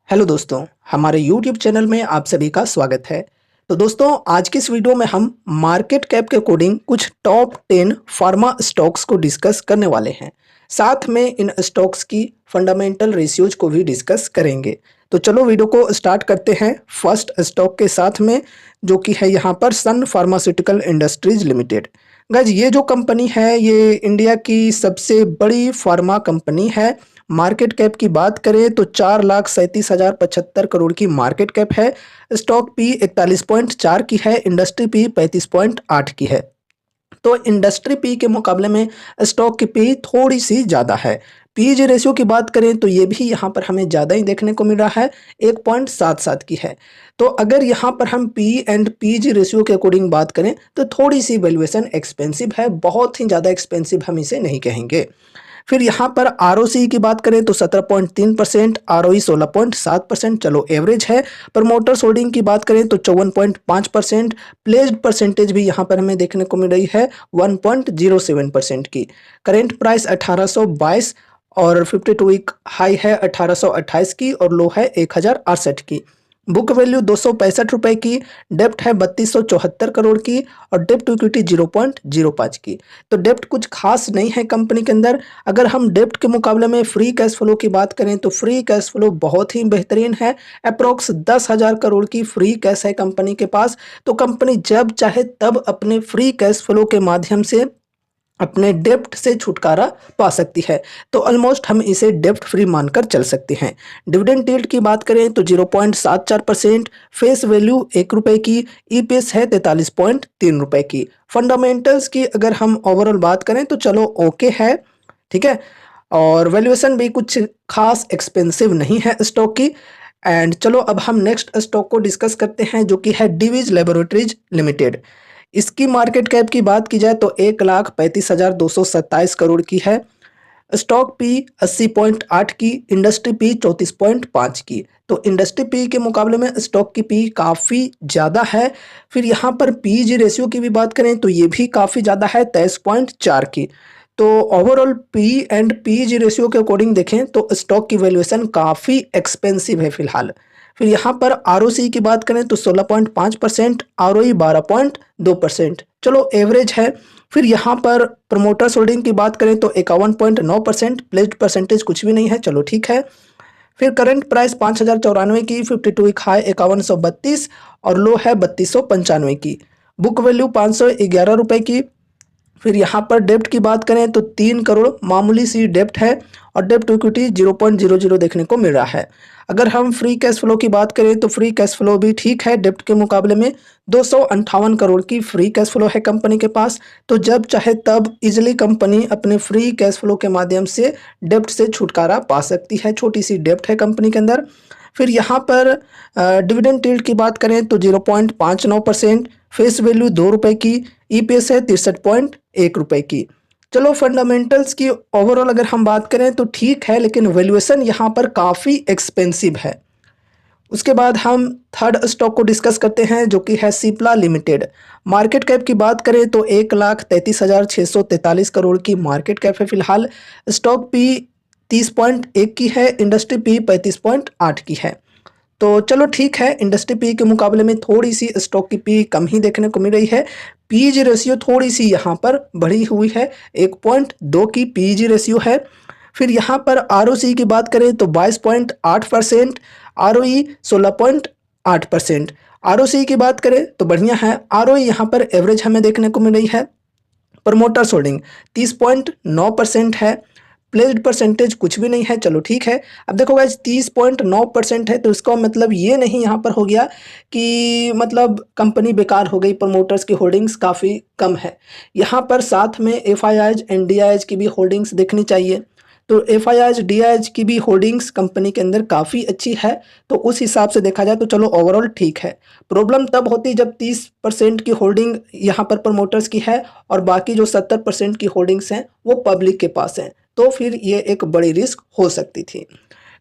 Hello दोस्तों, हमारे YouTube channel में आप सभी का स्वागत है। तो दोस्तों, आज की इस वीडियो में हम मार्केट कैप के अकॉर्डिंग कुछ टॉप 10 फार्मा स्टॉक्स को डिस्कस करने वाले हैं। साथ में इन स्टॉक्स की फंडामेंटल रेशियोज को भी डिस्कस करेंगे। तो चलो वीडियो को स्टार्ट करते हैं फर्स्ट स्टॉक के साथ में, जो कि है यहाँ पर सन फार्मास्यूटिकल इंडस्ट्रीज लिमिटेड। गाइज, ये जो कंपनी है ये इंडिया की सबसे बड़ी फार्मा कंपनी है। मार्केट कैप की बात करें तो 4,37,075 करोड़ की मार्केट कैप है। स्टॉक पी 41.4 की है, इंडस्ट्री पी 35.8 की है। तो इंडस्ट्री पी के मुकाबले में स्टॉक की पी थोड़ी सी ज़्यादा है। पीजी रेशियो की बात करें तो ये भी यहाँ पर हमें ज़्यादा ही देखने को मिल रहा है, 1.77 की है। तो अगर यहाँ पर हम पी एंड पीजी रेशियो के अकॉर्डिंग बात करें तो थोड़ी सी वैल्यूएशन एक्सपेंसिव है, बहुत ही ज़्यादा एक्सपेंसिव हम इसे नहीं कहेंगे। फिर यहाँ पर आरओसी की बात करें तो 17.3%, आरओई 16.7%, चलो एवरेज है। प्रमोटर्स होल्डिंग की बात करें तो 54.5%, प्लेज्ड परसेंटेज भी यहाँ पर हमें देखने को मिल रही है 1.07% की। करेंट प्राइस 1822 और 52 वीक हाई है 1828 की और लो है 1068 की। बुक वैल्यू 265 रुपए की, डेप्ट है 3274 करोड़ की और डेप्ट टू इक्विटी 0.05 की। तो डेप्ट कुछ खास नहीं है कंपनी के अंदर। अगर हम डेप्ट के मुकाबले में फ्री कैश फ्लो की बात करें तो फ्री कैश फ्लो बहुत ही बेहतरीन है। अप्रोक्स 10,000 करोड़ की फ्री कैश है कंपनी के पास। तो कंपनी जब चाहे तब अपने फ्री कैश फ्लो के माध्यम से अपने डेप्ट से छुटकारा पा सकती है। तो ऑलमोस्ट हम इसे डेप्ट फ्री मानकर चल सकते हैं। डिविडेंड यील्ड की बात करें तो 0.74%, फेस वैल्यू 1 रुपए की, ईपीएस है 43.3 रुपए की। फंडामेंटल्स की अगर हम ओवरऑल बात करें तो चलो ओके है, ठीक है। और वैल्यूएशन भी कुछ खास एक्सपेंसिव नहीं है स्टॉक की। एंड चलो अब हम नेक्स्ट स्टॉक को डिस्कस करते हैं, जो कि है डिवीज लेबोरेटरीज लिमिटेड। इसकी मार्केट कैप की बात की जाए तो 1,35,227 करोड़ की है। स्टॉक पी 80.8 की, इंडस्ट्री पी 34.5 की। तो इंडस्ट्री पी के मुकाबले में स्टॉक की पी काफ़ी ज़्यादा है। फिर यहाँ पर पीजी रेशियो की भी बात करें तो ये भी काफ़ी ज़्यादा है, 23.4 की। तो overall P and PG ratio के अकॉर्डिंग देखें तो स्टॉक की वैल्यूएशन काफ़ी एक्सपेंसिव है फिलहाल। फिर यहाँ पर आरओसी की बात करें तो 16.5%, आरओई 12.2%, चलो एवरेज है। फिर यहाँ पर प्रमोटर्स होल्डिंग की बात करें तो 51.9%, प्लेज्ड परसेंटेज कुछ भी नहीं है, चलो ठीक है। फिर करंट प्राइस 5,094 की, 52 वीक हाई 5132 और लो है 3295 की। बुक वैल्यू 511 रुपए की। फिर यहाँ पर डेप्ट की बात करें तो 3 करोड़ मामूली सी डेप्ट है और डेप्ट टू इक्विटी 0.00 देखने को मिल रहा है। अगर हम फ्री कैश फ्लो की बात करें तो फ्री कैश फ्लो भी ठीक है, डेप्ट के मुकाबले में 258 करोड़ की फ्री कैश फ्लो है कंपनी के पास। तो जब चाहे तब इजिली कंपनी अपने फ्री कैश फ्लो के माध्यम से डेप्ट से छुटकारा पा सकती है, छोटी सी डेप्ट है कंपनी के अंदर। फिर यहाँ पर डिविडेंड यील्ड की बात करें तो 0.59%, फेस वैल्यू 2 रुपए की, ईपीएस है 63.1 रुपए की। चलो फंडामेंटल्स की ओवरऑल अगर हम बात करें तो ठीक है, लेकिन वैल्यूएशन यहाँ पर काफ़ी एक्सपेंसिव है। उसके बाद हम थर्ड स्टॉक को डिस्कस करते हैं, जो कि है सिप्ला लिमिटेड। मार्केट कैप की बात करें तो 1,33,643 करोड़ की मार्केट कैप है फिलहाल। स्टॉक पी 30.1 की है, इंडस्ट्री पी 35.8 की है। तो चलो ठीक है, इंडस्ट्री पी के मुकाबले में थोड़ी सी स्टॉक की पी कम ही देखने को मिल रही है। पीजी रेशियो थोड़ी सी यहाँ पर बढ़ी हुई है, 1.2 की पीजी रेशियो है। फिर यहाँ पर आरओसी की बात करें तो 22.8%, आरओई 16.8%। आरओसी की बात करें तो बढ़िया है, आरओई यहाँ पर एवरेज हमें देखने को मिल रही है। प्रमोटर्स होल्डिंग 30.9% है, प्लेज्ड परसेंटेज कुछ भी नहीं है, चलो ठीक है। अब देखो गाइस, 30.9% है तो इसका मतलब ये नहीं यहाँ पर हो गया कि मतलब कंपनी बेकार हो गई, प्रमोटर्स की होल्डिंग्स काफ़ी कम है। यहाँ पर साथ में एफआईआईज एंड डीआईएज की भी होल्डिंग्स देखनी चाहिए। तो एफआईआईज डीआईएज की भी होल्डिंग्स कंपनी के अंदर काफ़ी अच्छी है। तो उस हिसाब से देखा जाए तो चलो ओवरऑल ठीक है। प्रॉब्लम तब होती जब 30% की होल्डिंग यहाँ पर प्रमोटर्स की है और बाकी जो 70% की होल्डिंग्स हैं वो पब्लिक के पास हैं, तो फिर ये एक बड़ी रिस्क हो सकती थी।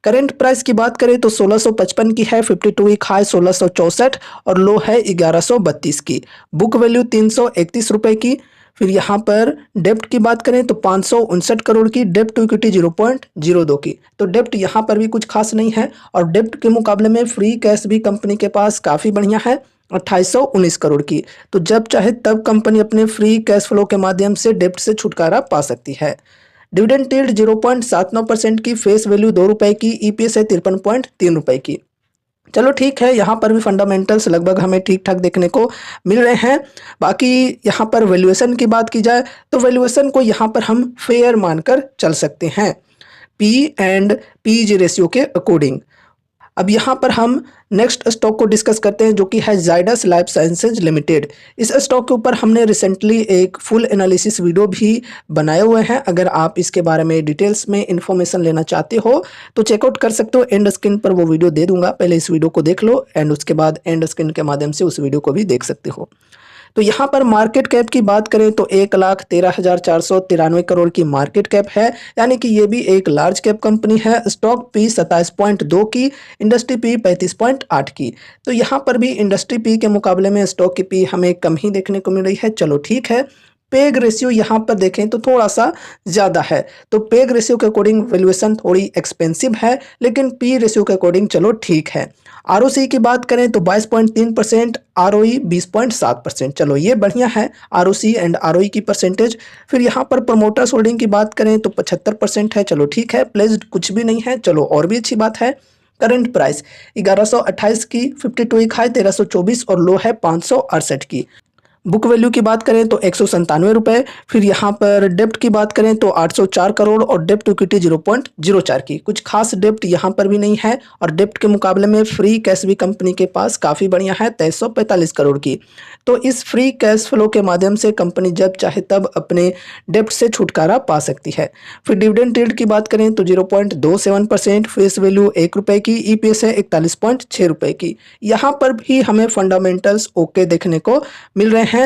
करेंट प्राइस की बात करें तो 1655 की है, 52 वीक हाई 1664 और लो है 1132 की। बुक वैल्यू 331 रुपए की। फिर यहाँ पर डेप्ट की बात करें तो 559 करोड़ की, डेप्ट टू इक्विटी 0.02 की। तो डेप्ट यहाँ पर भी कुछ खास नहीं है और डेप्ट के मुकाबले में फ्री कैश भी कंपनी के पास काफ़ी बढ़िया है, 2819 करोड़ की। तो जब चाहे तब कंपनी अपने फ्री कैश फ्लो के माध्यम से डेप्ट से छुटकारा पा सकती है। डिविडेंड यील्ड 0.79% की, फेस वैल्यू 2 रुपए की, ईपीएस है 53.3 रुपए की। चलो ठीक है, यहाँ पर भी फंडामेंटल्स लगभग हमें ठीक ठाक देखने को मिल रहे हैं। बाकी यहाँ पर वैल्यूएशन की बात की जाए तो वैल्यूएशन को यहाँ पर हम फेयर मानकर चल सकते हैं, पी एंड पीजी रेशियो के अकॉर्डिंग। अब यहाँ पर हम नेक्स्ट स्टॉक को डिस्कस करते हैं जो कि है जाइडस लाइफ साइंसेज लिमिटेड। इस स्टॉक के ऊपर हमने रिसेंटली एक फुल एनालिसिस वीडियो भी बनाए हुए हैं। अगर आप इसके बारे में डिटेल्स में इंफॉर्मेशन लेना चाहते हो तो चेकआउट कर सकते हो, एंड स्क्रीन पर वो वीडियो दे दूंगा। पहले इस वीडियो को देख लो एंड उसके बाद एंड स्क्रीन के माध्यम से उस वीडियो को भी देख सकते हो। तो यहाँ पर मार्केट कैप की बात करें तो 1,13,493 करोड़ की मार्केट कैप है, यानी कि ये भी एक लार्ज कैप कंपनी है। स्टॉक पी 27.2 की, इंडस्ट्री पी 35.8 की। तो यहाँ पर भी इंडस्ट्री पी के मुकाबले में स्टॉक की पी हमें कम ही देखने को मिल रही है। चलो ठीक है, पेग रेशियो यहाँ पर देखें तो थोड़ा सा ज़्यादा है, तो पेग रेशियो के अकॉर्डिंग वैल्यूएशन थोड़ी एक्सपेंसिव है, लेकिन पी रेशियो के अकॉर्डिंग चलो ठीक है। आरओसी की बात करें तो 22.3%, आरओई 20.7%। चलो ये बढ़िया है आरओसी एंड आरओई की परसेंटेज। फिर यहाँ पर प्रमोटर्स होल्डिंग की बात करें तो 75% है, चलो ठीक है। प्लेस्ड कुछ भी नहीं है, चलो और भी अच्छी बात है। करंट प्राइस 1128 की, 52 वीक हाई 1324 और लो है 568 की। बुक वैल्यू की बात करें तो 197 रुपये। फिर यहाँ पर डेप्ट की बात करें तो 804 करोड़ और डेप्ट टू इक्विटी 0.04 की। कुछ खास डेप्ट यहाँ पर भी नहीं है और डेप्ट के मुकाबले में फ्री कैश भी कंपनी के पास काफ़ी बढ़िया है, 2345 करोड़ की। तो इस फ्री कैश फ्लो के माध्यम से कंपनी जब चाहे तब अपने डेप्ट से छुटकारा पा सकती है। फिर डिविडेंड यील्ड की बात करें तो 0.27%, फेस वैल्यू 1 रुपये की, ईपीएस है 41.6 रुपये की। यहाँ पर भी हमें फंडामेंटल्स ओके देखने को मिल रहे हैं।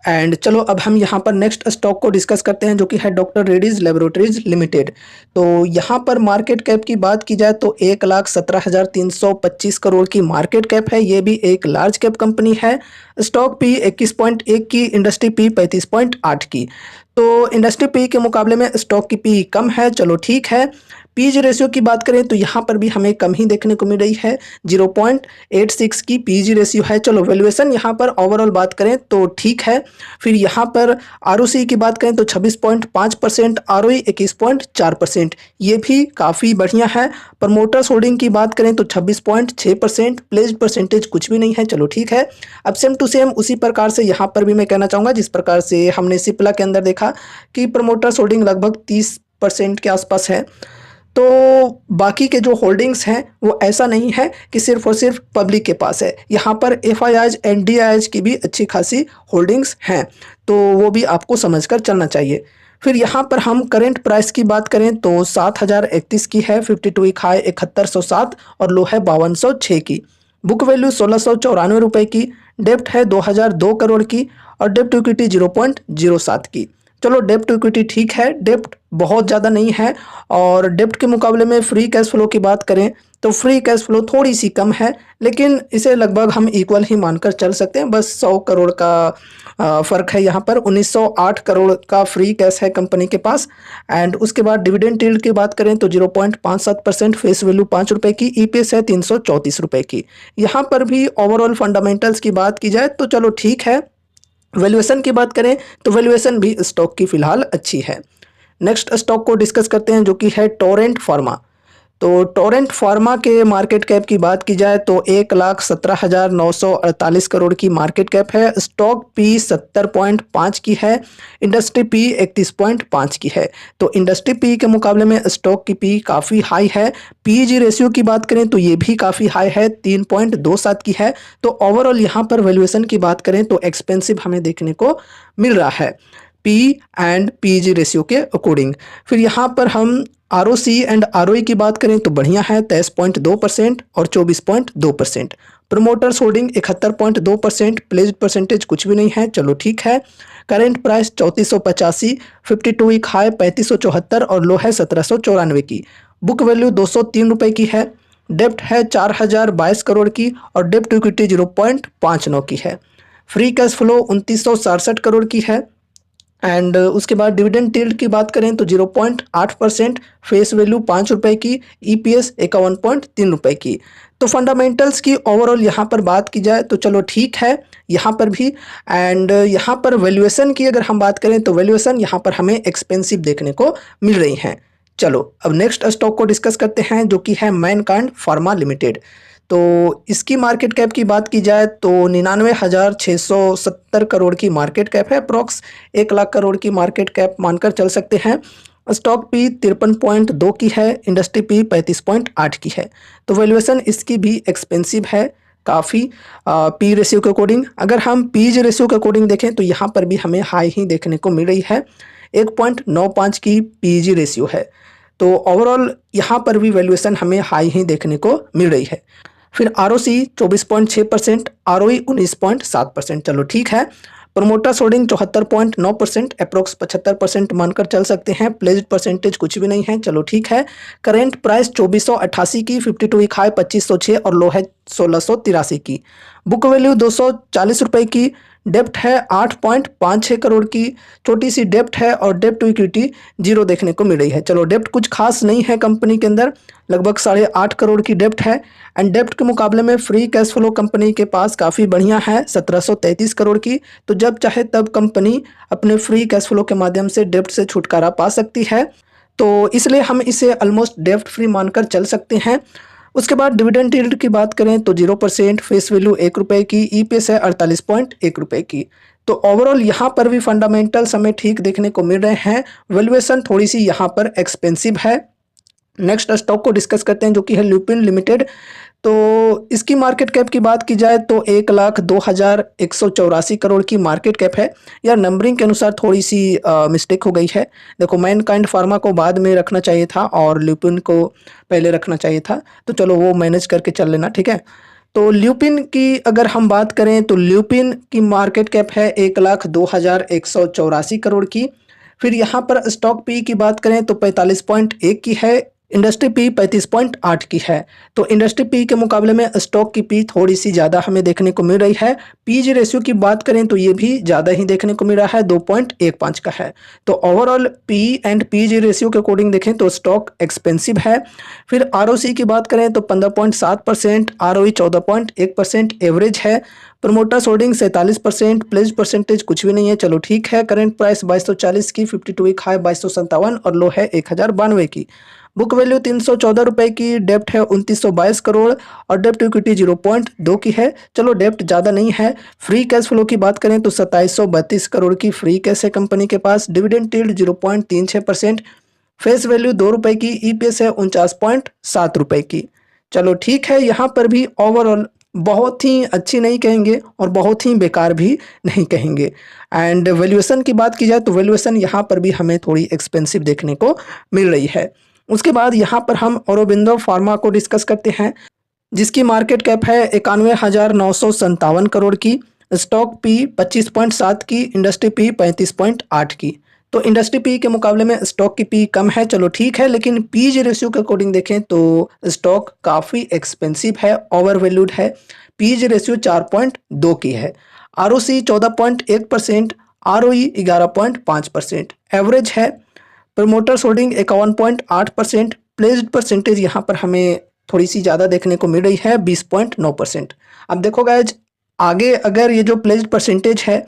एंड चलो अब हम यहाँ पर नेक्स्ट स्टॉक को डिस्कस करते हैं जो कि है डॉक्टर रेड्डीज लेबोरेटरीज लिमिटेड। तो यहाँ पर मार्केट कैप की बात की जाए तो 1,17,325 करोड़ की मार्केट कैप है। ये भी एक लार्ज कैप कंपनी है। स्टॉक पी 21.1 की, इंडस्ट्री पी 35.8 की। तो इंडस्ट्री पी के मुकाबले में स्टॉक की पी कम है, चलो ठीक है। पीज रेशियो की बात करें तो यहाँ पर भी हमें कम ही देखने को मिल रही है, 0.86 की पीज रेशियो है। चलो वैल्यूएशन यहाँ पर ओवरऑल बात करें तो ठीक है। फिर यहाँ पर आरओसी की बात करें तो 26.5%, आरओई 21.4%, ये भी काफ़ी बढ़िया है। प्रमोटर्स होल्डिंग की बात करें तो 26.6%, प्लेज परसेंटेज कुछ भी नहीं है, चलो ठीक है। अब सेम टू सेम उसी प्रकार से यहाँ पर भी मैं कहना चाहूँगा जिस प्रकार से हमने सिप्ला के अंदर देखा कि प्रमोटर्स होल्डिंग लगभग 30% के आसपास है। तो बाकी के जो होल्डिंग्स हैं वो ऐसा नहीं है कि सिर्फ और सिर्फ पब्लिक के पास है। यहाँ पर एफआईआईज एंड डीआईआईज की भी अच्छी खासी होल्डिंग्स हैं, तो वो भी आपको समझकर चलना चाहिए। फिर यहाँ पर हम करंट प्राइस की बात करें तो 7,031 की है, 52 वीक हाई 7107 और लो है 5206 की। बुक वैल्यू 1,694 रुपये की, डेप्ट है 2002 करोड़ की और डेप्ट टू इक्विटी 0.07 की। चलो डेप्ट टू इक्विटी ठीक है, डेप्ट बहुत ज़्यादा नहीं है और डेप्ट के मुकाबले में फ्री कैश फ्लो की बात करें तो फ्री कैश फ्लो थोड़ी सी कम है, लेकिन इसे लगभग हम इक्वल ही मानकर चल सकते हैं। बस 100 करोड़ का फ़र्क है। यहाँ पर 1908 करोड़ का फ्री कैश है कंपनी के पास। एंड उसके बाद डिविडेंड यील्ड की बात करें तो 0.57%, फेस वैल्यू 5 रुपये की, ईपीएस है 334 रुपये की। यहाँ पर भी ओवरऑल फंडामेंटल्स की बात की जाए तो चलो ठीक है। वैल्यूएशन की बात करें तो वैल्यूएशन भी स्टॉक की फ़िलहाल अच्छी है। नेक्स्ट स्टॉक को डिस्कस करते हैं जो कि है टोरेंट फार्मा। तो टोरेंट फार्मा के मार्केट कैप की बात की जाए तो 1,17,948 करोड़ की मार्केट कैप है। स्टॉक पी 70.5 की है, इंडस्ट्री पी 31.5 की है। तो इंडस्ट्री पी के मुकाबले में स्टॉक की पी काफ़ी हाई है। पीजी रेशियो की बात करें तो ये भी काफ़ी हाई है, 3.27 की है। तो ओवरऑल यहाँ पर वैल्यूएशन की बात करें तो एक्सपेंसिव हमें देखने को मिल रहा है पी एंड पीजी रेशियो के अकॉर्डिंग। फिर यहाँ पर हम आरओसी एंड आरओई की बात करें तो बढ़िया है, 23.2% और 24.2%। प्रमोटर्स होल्डिंग 71.2%, प्लेज परसेंटेज कुछ भी नहीं है, चलो ठीक है। करेंट प्राइस 3485, 52 वीक हाई 3574 और लो है 1794 की। बुक वैल्यू 203 रुपये की है। डेप्ट है 4022 करोड़ की और डेप्ट टू इक्विटी 0.59 की है। फ्री कैश फ्लो 2967 करोड़ की है। एंड उसके बाद डिविडेंड यील्ड की बात करें तो 0.8%, फेस वैल्यू 5 रुपए की, ईपीएस 51.3 रुपए की। तो फंडामेंटल्स की ओवरऑल यहाँ पर बात की जाए तो चलो ठीक है यहाँ पर भी। एंड यहाँ पर वैल्यूएशन की अगर हम बात करें तो वैल्यूएशन यहाँ पर हमें एक्सपेंसिव देखने को मिल रही हैं। चलो अब नेक्स्ट स्टॉक को डिस्कस करते हैं जो कि है मैनकाइंड फार्मा लिमिटेड। तो इसकी मार्केट कैप की बात की जाए तो 99,670 करोड़ की मार्केट कैप है, अप्रॉक्स 1 लाख करोड़ की मार्केट कैप मानकर चल सकते हैं। स्टॉक पी 53.2 की है, इंडस्ट्री पी 35.8 की है। तो वैल्यूएशन इसकी भी एक्सपेंसिव है काफ़ी पी रेशियो के अकॉर्डिंग। अगर हम पीज रेशियो के अकॉर्डिंग देखें तो यहाँ पर भी हमें हाई ही देखने को मिल रही है, 1.95 की पीजी रेशियो है। तो ओवरऑल यहाँ पर भी वैल्यूएशन हमें हाई ही देखने को मिल रही है। फिर आरओसी 24.6%, आरओई 19.7%, चलो ठीक है। प्रोमोटर्स होल्डिंग 74.9%, अप्रोक्स 75% मानकर चल सकते हैं। प्लेज्ड परसेंटेज कुछ भी नहीं है, चलो ठीक है। करेंट प्राइस 2488 की, 52 वीक हाई 2506 और लो है 1683 की। बुक वैल्यू 240 रुपए की। डेप्ट है 8.56 करोड़ की, छोटी सी डेप्ट है और डेप्ट टू इक्विटी 0 देखने को मिल रही है। चलो डेप्ट कुछ खास नहीं है कंपनी के अंदर, लगभग 8.5 करोड़ की डेप्ट है। एंड डेप्ट के मुकाबले में फ्री कैश फ्लो कंपनी के पास काफ़ी बढ़िया है, 1733 करोड़ की। तो जब चाहे तब कंपनी अपने फ्री कैश फ्लो के माध्यम से डेप्ट से छुटकारा पा सकती है, तो इसलिए हम इसे ऑलमोस्ट डेप्ट फ्री मानकर चल सकते हैं। उसके बाद डिविडेंड यील्ड की बात करें तो 0%, फेस वैल्यू 1 रुपए की, ईपीएस है 48.1 रुपए की। तो ओवरऑल यहाँ पर भी फंडामेंटल्स हमें ठीक देखने को मिल रहे हैं। वैल्यूएशन थोड़ी सी यहाँ पर एक्सपेंसिव है। नेक्स्ट स्टॉक को डिस्कस करते हैं जो कि है ल्यूपिन लिमिटेड। तो इसकी मार्केट कैप की बात की जाए तो 1,02,184 करोड़ की मार्केट कैप है। यार नंबरिंग के अनुसार थोड़ी सी मिस्टेक हो गई है। देखो मैनकाइंड फार्मा को बाद में रखना चाहिए था और ल्यूपिन को पहले रखना चाहिए था, तो चलो वो मैनेज करके चल लेना, ठीक है। तो ल्यूपिन की अगर हम बात करें तो ल्यूपिन की मार्केट कैप है 1,02,184 करोड़ की। फिर यहाँ पर स्टॉक पी की बात करें तो 45.1 की है, इंडस्ट्री पी 35.8 की है। तो इंडस्ट्री पी के मुकाबले में स्टॉक की पी थोड़ी सी ज़्यादा हमें देखने को मिल रही है। पीजी रेशियो की बात करें तो ये भी ज़्यादा ही देखने को मिल रहा है, 2.15 का है। तो overall P and PG ratio के अकॉर्डिंग देखें तो स्टॉक एक्सपेंसिव है। फिर आरओसी की बात करें तो 15.7%, आरओई 14.1%, एवरेज है। प्रमोटर्स होल्डिंग 47%, प्लेज परसेंटेज कुछ भी नहीं है, चलो ठीक है। करंट प्राइस 2240 की, 52 वीक हाई 2257 और लो है 1092 की। बुक वैल्यू 314 रुपए की, डेप्ट है 2922 करोड़ और डेप्ट इक्विटी 0.2 की है। चलो डेप्ट ज़्यादा नहीं है। फ्री कैश फ्लो की बात करें तो 2732 करोड़ की फ्री कैश है कंपनी के पास। डिविडेंड यील्ड 0.36%, फेस वैल्यू 2 रुपए की, ईपीएस है 49.7 रुपए की। चलो ठीक है, यहाँ पर भी ओवरऑल बहुत ही अच्छी नहीं कहेंगे और बहुत ही बेकार भी नहीं कहेंगे। एंड वैल्यूएशन की बात की जाए तो वैल्यूएशन यहाँ पर भी हमें थोड़ी एक्सपेंसिव देखने को मिल रही है। उसके बाद यहाँ पर हम औरोबिंदो फार्मा को डिस्कस करते हैं जिसकी मार्केट कैप है 91,957 करोड़ की। स्टॉक पी 25.7 की, इंडस्ट्री पी 35.8 की। तो इंडस्ट्री पी के मुकाबले में स्टॉक की पी कम है, चलो ठीक है। लेकिन पीज रेशियो के अकॉर्डिंग देखें तो स्टॉक काफ़ी एक्सपेंसिव है, ओवर वैल्यूड है। पीज रेशियो 4.2 की है। आरओसी 14.1%, आरओई 11.5%, एवरेज है। प्रमोटर्स होल्डिंग 51.8%, प्लेज्ड परसेंटेज यहाँ पर हमें थोड़ी सी ज़्यादा देखने को मिल रही है, 20.9%। अब देखो गाइज, आगे अगर ये जो प्लेज्ड परसेंटेज है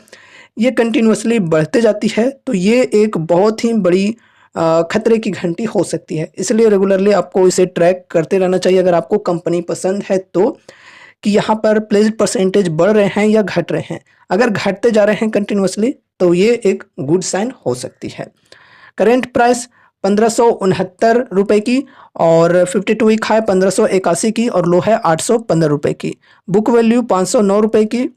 ये कंटिन्यूसली बढ़ते जाती है तो ये एक बहुत ही बड़ी खतरे की घंटी हो सकती है। इसलिए रेगुलरली आपको इसे ट्रैक करते रहना चाहिए अगर आपको कंपनी पसंद है तो, कि यहाँ पर प्लेज्ड परसेंटेज बढ़ रहे हैं या घट रहे हैं। अगर घटते जा रहे हैं कंटिन्यूसली तो ये एक गुड साइन हो सकती है। करेंट प्राइस 1569 रुपए की और 52 वीक हाई 1581 की और लो है 815 रुपए की। बुक वैल्यू 509 रुपए की।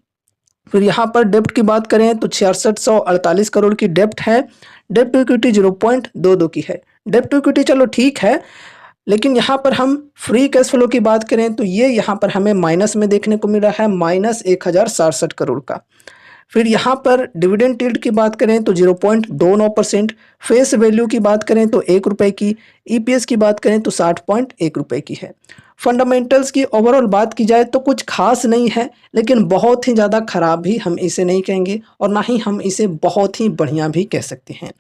फिर यहाँ पर डेप्ट की बात करें तो 6648 करोड़ की डेप्ट है। डेप्ट टू इक्विटी 0.22 की है। डेप्ट टू इक्विटी चलो ठीक है, लेकिन यहाँ पर हम फ्री कैश फ्लो की बात करें तो ये यहाँ पर हमें माइनस में देखने को मिल रहा है, -1067 करोड़ का। फिर यहाँ पर डिविडेंड यील्ड की बात करें तो 0.29%, फेस वैल्यू की बात करें तो 1 रुपए की, ईपीएस की बात करें तो 60.1 रुपए की है। फंडामेंटल्स की ओवरऑल बात की जाए तो कुछ खास नहीं है, लेकिन बहुत ही ज़्यादा खराब भी हम इसे नहीं कहेंगे और ना ही हम इसे बहुत ही बढ़िया भी कह सकते हैं।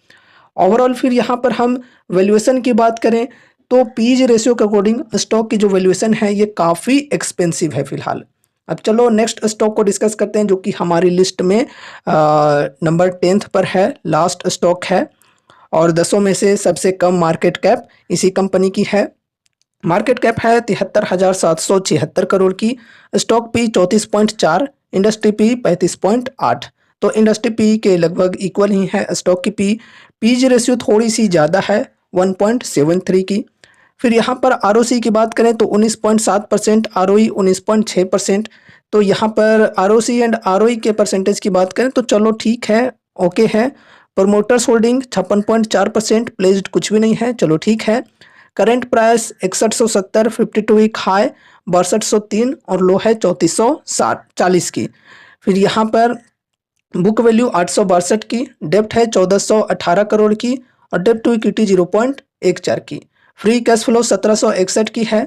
ओवरऑल फिर यहाँ पर हम वैल्यूएशन की बात करें तो पीज रेशियो के अकॉर्डिंग स्टॉक की जो वैल्यूएशन है ये काफ़ी एक्सपेंसिव है फिलहाल। अब चलो नेक्स्ट स्टॉक को डिस्कस करते हैं जो कि हमारी लिस्ट में नंबर 10th पर है, लास्ट स्टॉक है और 10 में से सबसे कम मार्केट कैप इसी कंपनी की है। मार्केट कैप है 73,776 करोड़ की, स्टॉक पी 34.4, इंडस्ट्री पी 35.8। तो इंडस्ट्री पी के लगभग इक्वल ही है स्टॉक की पीज रेशियो थोड़ी सी ज़्यादा है 1.73 की। फिर यहाँ पर आरओसी की बात करें तो 19.7%, आरओई 19.6%। तो यहाँ पर आरओसी एंड आरओई के परसेंटेज की बात करें तो चलो ठीक है, ओके है। प्रमोटर्स होल्डिंग 56.4%, प्लेज्ड कुछ भी नहीं है, चलो ठीक है। करंट प्राइस 6170, 52 वीक हाई 6203 और लो है 3440 की। फिर यहाँ पर बुक वैल्यू 862 की, डेप्ट है 1418 करोड़ की और डेप्ट टू इक्विटी 0.14 की। फ्री कैश फ्लो 1761 की है,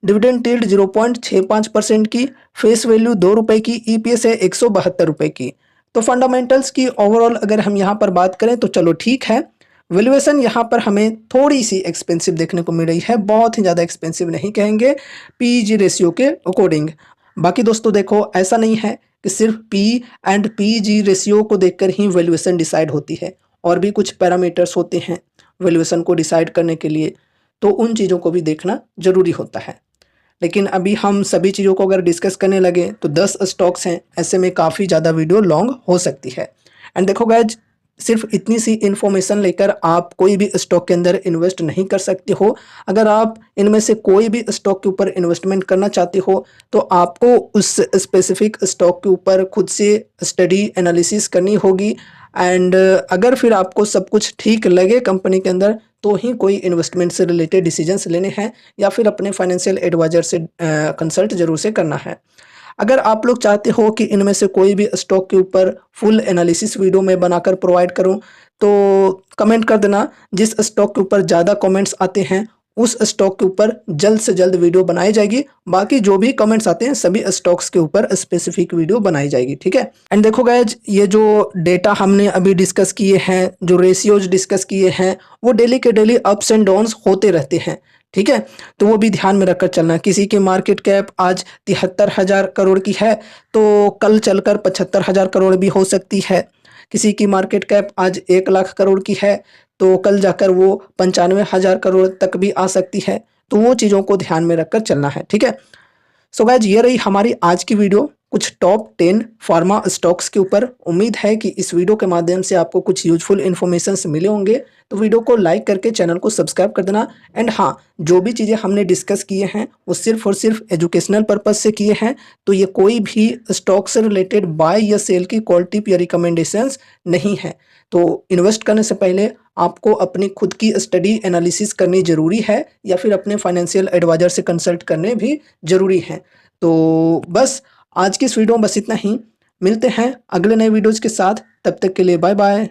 डिविडेंड यील्ड 0.65% की, फेस वैल्यू 2 रुपये की, ईपीएस है 172 रुपये की। तो फंडामेंटल्स की ओवरऑल अगर हम यहाँ पर बात करें तो चलो ठीक है। वैल्यूएशन यहाँ पर हमें थोड़ी सी एक्सपेंसिव देखने को मिल रही है, बहुत ही ज़्यादा एक्सपेंसिव नहीं कहेंगे पीजी रेशियो के अकॉर्डिंग। बाकी दोस्तों देखो, ऐसा नहीं है कि सिर्फ पी एंड पीजी रेशियो को देखकर ही वैल्यूएशन डिसाइड होती है, और भी कुछ पैरामीटर्स होते हैं वैल्यूएशन को डिसाइड करने के लिए, तो उन चीज़ों को भी देखना ज़रूरी होता है। लेकिन अभी हम सभी चीज़ों को अगर डिस्कस करने लगे तो 10 स्टॉक्स हैं, ऐसे में काफ़ी ज़्यादा वीडियो लॉन्ग हो सकती है। एंड देखो गाइज, सिर्फ इतनी सी इन्फॉर्मेशन लेकर आप कोई भी स्टॉक के अंदर इन्वेस्ट नहीं कर सकते हो। अगर आप इनमें से कोई भी स्टॉक के ऊपर इन्वेस्टमेंट करना चाहते हो तो आपको उस स्पेसिफिक स्टॉक के ऊपर खुद से स्टडी एनालिसिस करनी होगी। एंड अगर फिर आपको सब कुछ ठीक लगे कंपनी के अंदर तो ही कोई इन्वेस्टमेंट से रिलेटेड डिसीजंस लेने हैं या फिर अपने फाइनेंशियल एडवाइजर से कंसल्ट जरूर से करना है। अगर आप लोग चाहते हो कि इनमें से कोई भी स्टॉक के ऊपर फुल एनालिसिस वीडियो में बनाकर प्रोवाइड करूं तो कमेंट कर देना। जिस स्टॉक के ऊपर ज़्यादा कमेंट्स आते हैं उस स्टॉक के ऊपर जल्द से जल्द वीडियो बनाई जाएगी। बाकी जो भी कमेंट्स आते हैं सभी स्टॉक्स के ऊपर स्पेसिफिक वीडियो बनाई जाएगी, ठीक है। एंड देखो गाइज, ये जो डेटा हमने अभी डिस्कस किए हैं, जो रेशियोज डिस्कस किए हैं, वो डेली के डेली अप्स एंड डाउन्स होते रहते हैं, ठीक है। तो वो भी ध्यान में रखकर चलना। किसी की मार्केट कैप आज 73,000 करोड़ की है तो कल चलकर 75,000 करोड़ भी हो सकती है। किसी की मार्केट कैप आज 1 लाख करोड़ की है तो कल जाकर वो 95,000 करोड़ तक भी आ सकती है। तो वो चीज़ों को ध्यान में रखकर चलना है, ठीक है। सो गाइज, ये रही हमारी आज की वीडियो, कुछ टॉप 10 फार्मा स्टॉक्स के ऊपर। उम्मीद है कि इस वीडियो के माध्यम से आपको कुछ यूजफुल इन्फॉर्मेशन मिले होंगे। तो वीडियो को लाइक करके चैनल को सब्सक्राइब कर देना। एंड हाँ, जो भी चीज़ें हमने डिस्कस किए हैं वो सिर्फ और सिर्फ एजुकेशनल पर्पज से किए हैं। तो ये कोई भी स्टॉक से रिलेटेड बाय या सेल की कॉल टिप या रिकमेंडेशंस नहीं है। तो इन्वेस्ट करने से पहले आपको अपनी खुद की स्टडी एनालिसिस करनी ज़रूरी है या फिर अपने फाइनेंशियल एडवाइजर से कंसल्ट करने भी ज़रूरी है। तो बस आज की इस वीडियो में बस इतना ही। मिलते हैं अगले नए वीडियोज़ के साथ, तब तक के लिए बाय बाय।